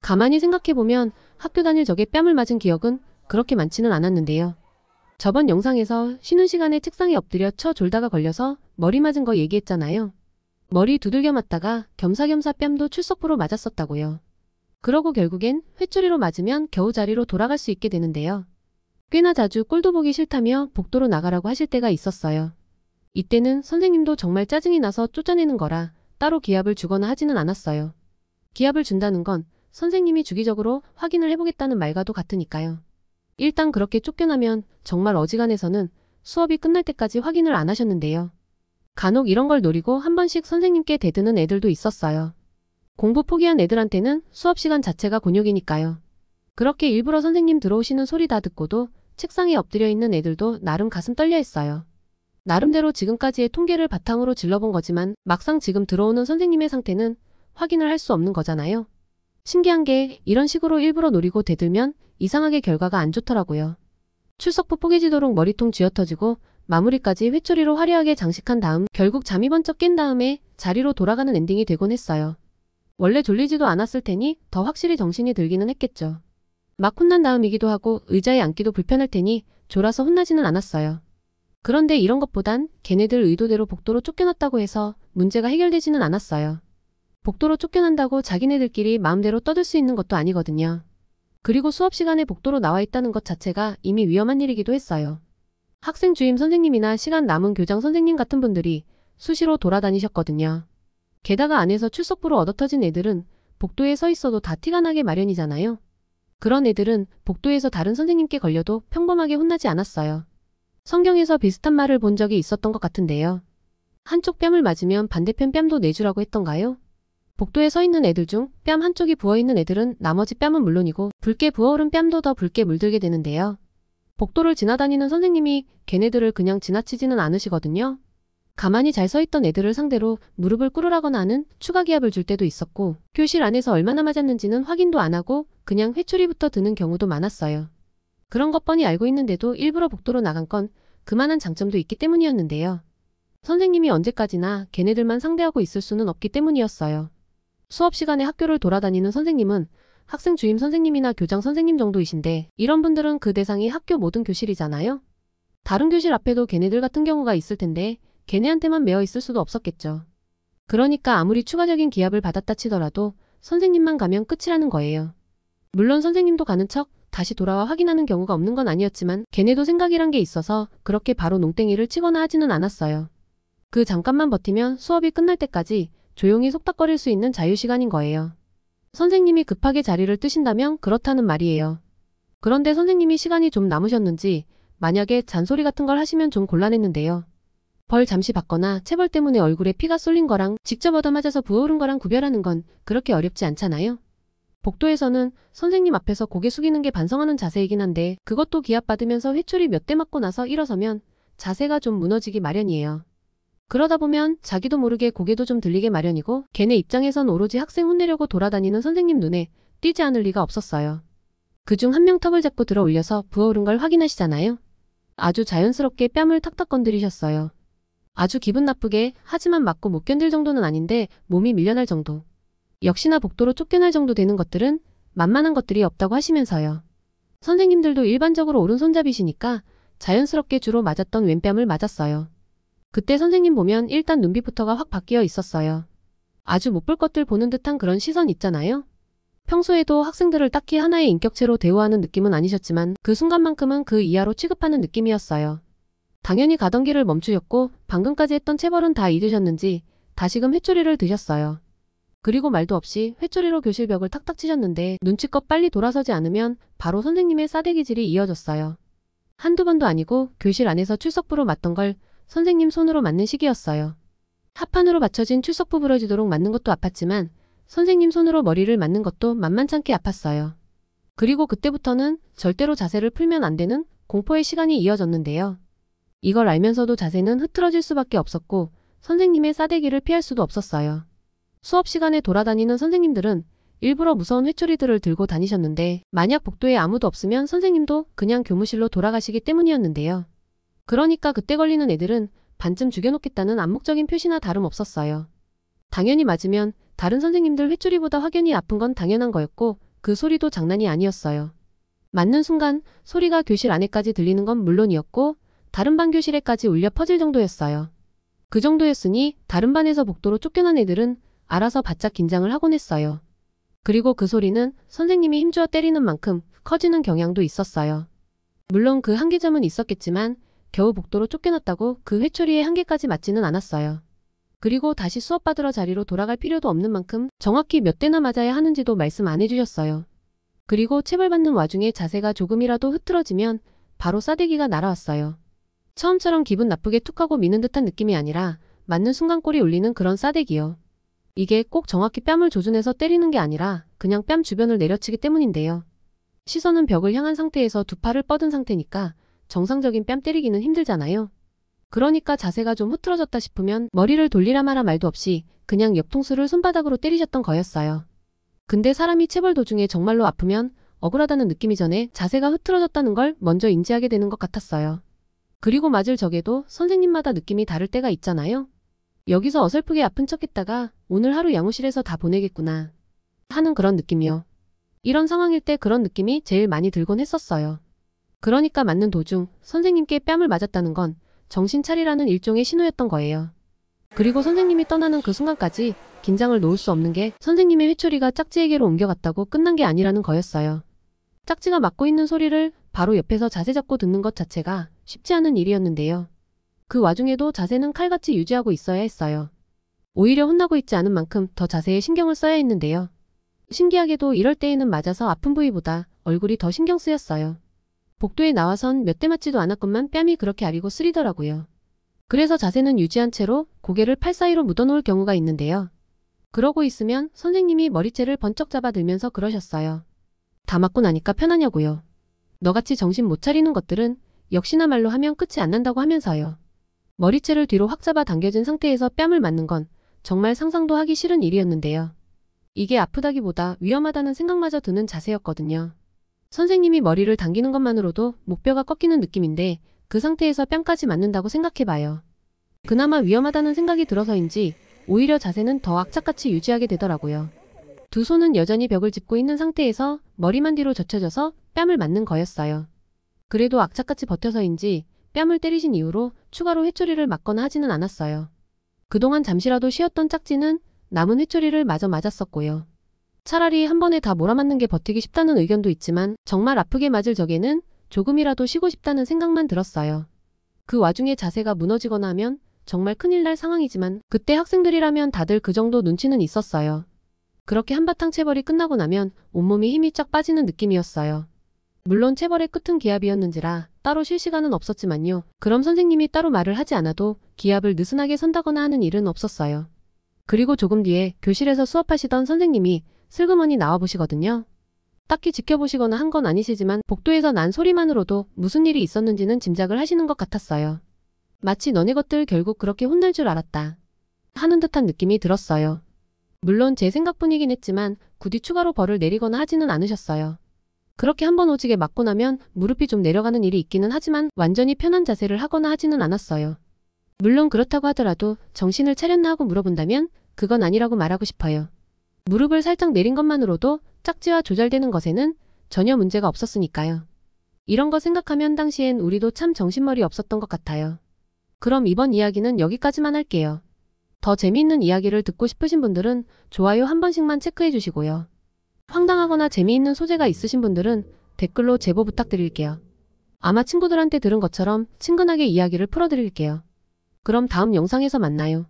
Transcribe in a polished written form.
가만히 생각해보면 학교 다닐 적에 뺨을 맞은 기억은 그렇게 많지는 않았는데요. 저번 영상에서 쉬는 시간에 책상에 엎드려 쳐 졸다가 걸려서 머리 맞은 거 얘기했잖아요. 머리 두들겨 맞다가 겸사겸사 뺨도 출석부로 맞았었다고요. 그러고 결국엔 회초리로 맞으면 겨우 자리로 돌아갈 수 있게 되는데요. 꽤나 자주 꼴도 보기 싫다며 복도로 나가라고 하실 때가 있었어요. 이때는 선생님도 정말 짜증이 나서 쫓아내는 거라 따로 기합을 주거나 하지는 않았어요. 기합을 준다는 건 선생님이 주기적으로 확인을 해보겠다는 말과도 같으니까요. 일단 그렇게 쫓겨나면 정말 어지간해서는 수업이 끝날 때까지 확인을 안 하셨는데요. 간혹 이런 걸 노리고 한 번씩 선생님께 대드는 애들도 있었어요. 공부 포기한 애들한테는 수업 시간 자체가 곤욕이니까요. 그렇게 일부러 선생님 들어오시는 소리 다 듣고도 책상에 엎드려 있는 애들도 나름 가슴 떨려 했어요. 나름대로 지금까지의 통계를 바탕으로 질러본 거지만 막상 지금 들어오는 선생님의 상태는 확인을 할 수 없는 거잖아요. 신기한 게 이런 식으로 일부러 노리고 대들면 이상하게 결과가 안 좋더라고요. 출석부 뽀개지도록 머리통 쥐어터지고 마무리까지 회초리로 화려하게 장식한 다음 결국 잠이 번쩍 깬 다음에 자리로 돌아가는 엔딩이 되곤 했어요. 원래 졸리지도 않았을 테니 더 확실히 정신이 들기는 했겠죠. 막 혼난 다음이기도 하고 의자에 앉기도 불편할 테니 졸아서 혼나지는 않았어요. 그런데 이런 것보단 걔네들 의도대로 복도로 쫓겨났다고 해서 문제가 해결되지는 않았어요. 복도로 쫓겨난다고 자기네들끼리 마음대로 떠들 수 있는 것도 아니거든요. 그리고 수업 시간에 복도로 나와 있다는 것 자체가 이미 위험한 일이기도 했어요. 학생 주임 선생님이나 시간 남은 교장 선생님 같은 분들이 수시로 돌아다니셨거든요. 게다가 안에서 출석부로 얻어터진 애들은 복도에 서 있어도 다 티가 나게 마련이잖아요. 그런 애들은 복도에서 다른 선생님께 걸려도 평범하게 혼나지 않았어요. 성경에서 비슷한 말을 본 적이 있었던 것 같은데요. 한쪽 뺨을 맞으면 반대편 뺨도 내주라고 했던가요? 복도에 서 있는 애들 중 뺨 한쪽이 부어있는 애들은 나머지 뺨은 물론이고 붉게 부어오른 뺨도 더 붉게 물들게 되는데요. 복도를 지나다니는 선생님이 걔네들을 그냥 지나치지는 않으시거든요. 가만히 잘 서 있던 애들을 상대로 무릎을 꿇으라거나 하는 추가 기합을 줄 때도 있었고 교실 안에서 얼마나 맞았는지는 확인도 안 하고 그냥 회초리부터 드는 경우도 많았어요. 그런 것 뻔히 알고 있는데도 일부러 복도로 나간 건 그만한 장점도 있기 때문이었는데요. 선생님이 언제까지나 걔네들만 상대하고 있을 수는 없기 때문이었어요. 수업 시간에 학교를 돌아다니는 선생님은 학생 주임 선생님이나 교장 선생님 정도이신데 이런 분들은 그 대상이 학교 모든 교실이잖아요. 다른 교실 앞에도 걔네들 같은 경우가 있을 텐데 걔네한테만 매어 있을 수도 없었겠죠. 그러니까 아무리 추가적인 기합을 받았다 치더라도 선생님만 가면 끝이라는 거예요. 물론 선생님도 가는 척 다시 돌아와 확인하는 경우가 없는 건 아니었지만 걔네도 생각이란 게 있어서 그렇게 바로 농땡이를 치거나 하지는 않았어요. 그 잠깐만 버티면 수업이 끝날 때까지 조용히 속닥거릴 수 있는 자유시간인 거예요. 선생님이 급하게 자리를 뜨신다면 그렇다는 말이에요. 그런데 선생님이 시간이 좀 남으셨는지 만약에 잔소리 같은 걸 하시면 좀 곤란했는데요. 벌 잠시 받거나 체벌 때문에 얼굴에 피가 쏠린 거랑 직접 얻어맞아서 부어오른 거랑 구별하는 건 그렇게 어렵지 않잖아요. 복도에서는 선생님 앞에서 고개 숙이는 게 반성하는 자세이긴 한데 그것도 기합받으면서 회초리 몇 대 맞고 나서 일어서면 자세가 좀 무너지기 마련이에요. 그러다 보면 자기도 모르게 고개도 좀 들리게 마련이고 걔네 입장에선 오로지 학생 혼내려고 돌아다니는 선생님 눈에 띄지 않을 리가 없었어요. 그중 한 명 턱을 잡고 들어 올려서 부어오른 걸 확인하시잖아요. 아주 자연스럽게 뺨을 탁탁 건드리셨어요. 아주 기분 나쁘게 하지만 맞고 못 견딜 정도는 아닌데 몸이 밀려날 정도. 역시나 복도로 쫓겨날 정도 되는 것들은 만만한 것들이 없다고 하시면서요. 선생님들도 일반적으로 오른손잡이시니까 자연스럽게 주로 맞았던 왼뺨을 맞았어요. 그때 선생님 보면 일단 눈빛부터가 확 바뀌어 있었어요. 아주 못 볼 것들 보는 듯한 그런 시선 있잖아요. 평소에도 학생들을 딱히 하나의 인격체로 대우하는 느낌은 아니셨지만 그 순간만큼은 그 이하로 취급하는 느낌이었어요. 당연히 가던 길을 멈추셨고 방금까지 했던 체벌은 다 잊으셨는지 다시금 회초리를 드셨어요. 그리고 말도 없이 회초리로 교실 벽을 탁탁 치셨는데 눈치껏 빨리 돌아서지 않으면 바로 선생님의 싸대기질이 이어졌어요. 한두 번도 아니고 교실 안에서 출석부로 맞던 걸 선생님 손으로 맞는 시기였어요. 합판으로 받쳐진 출석부 부러지도록 맞는 것도 아팠지만 선생님 손으로 머리를 맞는 것도 만만찮게 아팠어요. 그리고 그때부터는 절대로 자세를 풀면 안 되는 공포의 시간이 이어졌는데요. 이걸 알면서도 자세는 흐트러질 수밖에 없었고 선생님의 싸대기를 피할 수도 없었어요. 수업 시간에 돌아다니는 선생님들은 일부러 무서운 회초리들을 들고 다니셨는데 만약 복도에 아무도 없으면 선생님도 그냥 교무실로 돌아가시기 때문이었는데요. 그러니까 그때 걸리는 애들은 반쯤 죽여놓겠다는 암묵적인 표시나 다름없었어요. 당연히 맞으면 다른 선생님들 회초리보다 확연히 아픈 건 당연한 거였고 그 소리도 장난이 아니었어요. 맞는 순간 소리가 교실 안에까지 들리는 건 물론이었고 다른 반 교실에까지 울려 퍼질 정도였어요. 그 정도였으니 다른 반에서 복도로 쫓겨난 애들은 알아서 바짝 긴장을 하곤 했어요. 그리고 그 소리는 선생님이 힘주어 때리는 만큼 커지는 경향도 있었어요. 물론 그 한계점은 있었겠지만 겨우 복도로 쫓겨났다고 그 회초리의 한계까지 맞지는 않았어요. 그리고 다시 수업 받으러 자리로 돌아갈 필요도 없는 만큼 정확히 몇 대나 맞아야 하는지도 말씀 안 해주셨어요. 그리고 체벌받는 와중에 자세가 조금이라도 흐트러지면 바로 싸대기가 날아왔어요. 처음처럼 기분 나쁘게 툭 하고 미는 듯한 느낌이 아니라 맞는 순간 꼬리 울리는 그런 싸대기요. 이게 꼭 정확히 뺨을 조준해서 때리는 게 아니라 그냥 뺨 주변을 내려치기 때문인데요. 시선은 벽을 향한 상태에서 두 팔을 뻗은 상태니까 정상적인 뺨 때리기는 힘들잖아요. 그러니까 자세가 좀 흐트러졌다 싶으면 머리를 돌리라 마라 말도 없이 그냥 옆통수를 손바닥으로 때리셨던 거였어요. 근데 사람이 체벌 도중에 정말로 아프면 억울하다는 느낌이 전에 자세가 흐트러졌다는 걸 먼저 인지하게 되는 것 같았어요. 그리고 맞을 적에도 선생님마다 느낌이 다를 때가 있잖아요. 여기서 어설프게 아픈 척했다가 오늘 하루 양호실에서 다 보내겠구나 하는 그런 느낌이요. 이런 상황일 때 그런 느낌이 제일 많이 들곤 했었어요. 그러니까 맞는 도중 선생님께 뺨을 맞았다는 건 정신 차리라는 일종의 신호였던 거예요. 그리고 선생님이 떠나는 그 순간까지 긴장을 놓을 수 없는 게 선생님의 회초리가 짝지에게로 옮겨갔다고 끝난 게 아니라는 거였어요. 짝지가 맞고 있는 소리를 바로 옆에서 자세 잡고 듣는 것 자체가 쉽지 않은 일이었는데요. 그 와중에도 자세는 칼같이 유지하고 있어야 했어요. 오히려 혼나고 있지 않은 만큼 더 자세에 신경을 써야 했는데요. 신기하게도 이럴 때에는 맞아서 아픈 부위보다 얼굴이 더 신경 쓰였어요. 복도에 나와선 몇 대 맞지도 않았건만 뺨이 그렇게 아리고 쓰리더라고요. 그래서 자세는 유지한 채로 고개를 팔 사이로 묻어놓을 경우가 있는데요. 그러고 있으면 선생님이 머리채를 번쩍 잡아 들면서 그러셨어요. 다 맞고 나니까 편하냐고요. 너같이 정신 못 차리는 것들은 역시나 말로 하면 끝이 안 난다고 하면서요. 머리채를 뒤로 확 잡아 당겨진 상태에서 뺨을 맞는 건 정말 상상도 하기 싫은 일이었는데요. 이게 아프다기보다 위험하다는 생각마저 드는 자세였거든요. 선생님이 머리를 당기는 것만으로도 목뼈가 꺾이는 느낌인데 그 상태에서 뺨까지 맞는다고 생각해봐요. 그나마 위험하다는 생각이 들어서인지 오히려 자세는 더 악착같이 유지하게 되더라고요. 두 손은 여전히 벽을 짚고 있는 상태에서 머리만 뒤로 젖혀져서 뺨을 맞는 거였어요. 그래도 악착같이 버텨서인지 뺨을 때리신 이후로 추가로 회초리를 맞거나 하지는 않았어요. 그동안 잠시라도 쉬었던 짝지는 남은 회초리를 마저 맞았었고요. 차라리 한 번에 다 몰아맞는 게 버티기 쉽다는 의견도 있지만 정말 아프게 맞을 적에는 조금이라도 쉬고 싶다는 생각만 들었어요. 그 와중에 자세가 무너지거나 하면 정말 큰일 날 상황이지만 그때 학생들이라면 다들 그 정도 눈치는 있었어요. 그렇게 한바탕 체벌이 끝나고 나면 온몸이 힘이 쫙 빠지는 느낌이었어요. 물론 체벌의 끝은 기합이었는지라 따로 쉴 시간은 없었지만요. 그럼 선생님이 따로 말을 하지 않아도 기합을 느슨하게 선다거나 하는 일은 없었어요. 그리고 조금 뒤에 교실에서 수업하시던 선생님이 슬그머니 나와보시거든요. 딱히 지켜보시거나 한 건 아니시지만 복도에서 난 소리만으로도 무슨 일이 있었는지는 짐작을 하시는 것 같았어요. 마치 너네 것들 결국 그렇게 혼날 줄 알았다 하는 듯한 느낌이 들었어요. 물론 제 생각뿐이긴 했지만 굳이 추가로 벌을 내리거나 하지는 않으셨어요. 그렇게 한번 오지게 맞고 나면 무릎이 좀 내려가는 일이 있기는 하지만 완전히 편한 자세를 하거나 하지는 않았어요. 물론 그렇다고 하더라도 정신을 차렸나 하고 물어본다면 그건 아니라고 말하고 싶어요. 무릎을 살짝 내린 것만으로도 짝지와 조절되는 것에는 전혀 문제가 없었으니까요. 이런 거 생각하면 당시엔 우리도 참 정신머리 없었던 것 같아요. 그럼 이번 이야기는 여기까지만 할게요. 더 재미있는 이야기를 듣고 싶으신 분들은 좋아요 한 번씩만 체크해 주시고요. 황당하거나 재미있는 소재가 있으신 분들은 댓글로 제보 부탁드릴게요. 아마 친구들한테 들은 것처럼 친근하게 이야기를 풀어드릴게요. 그럼 다음 영상에서 만나요.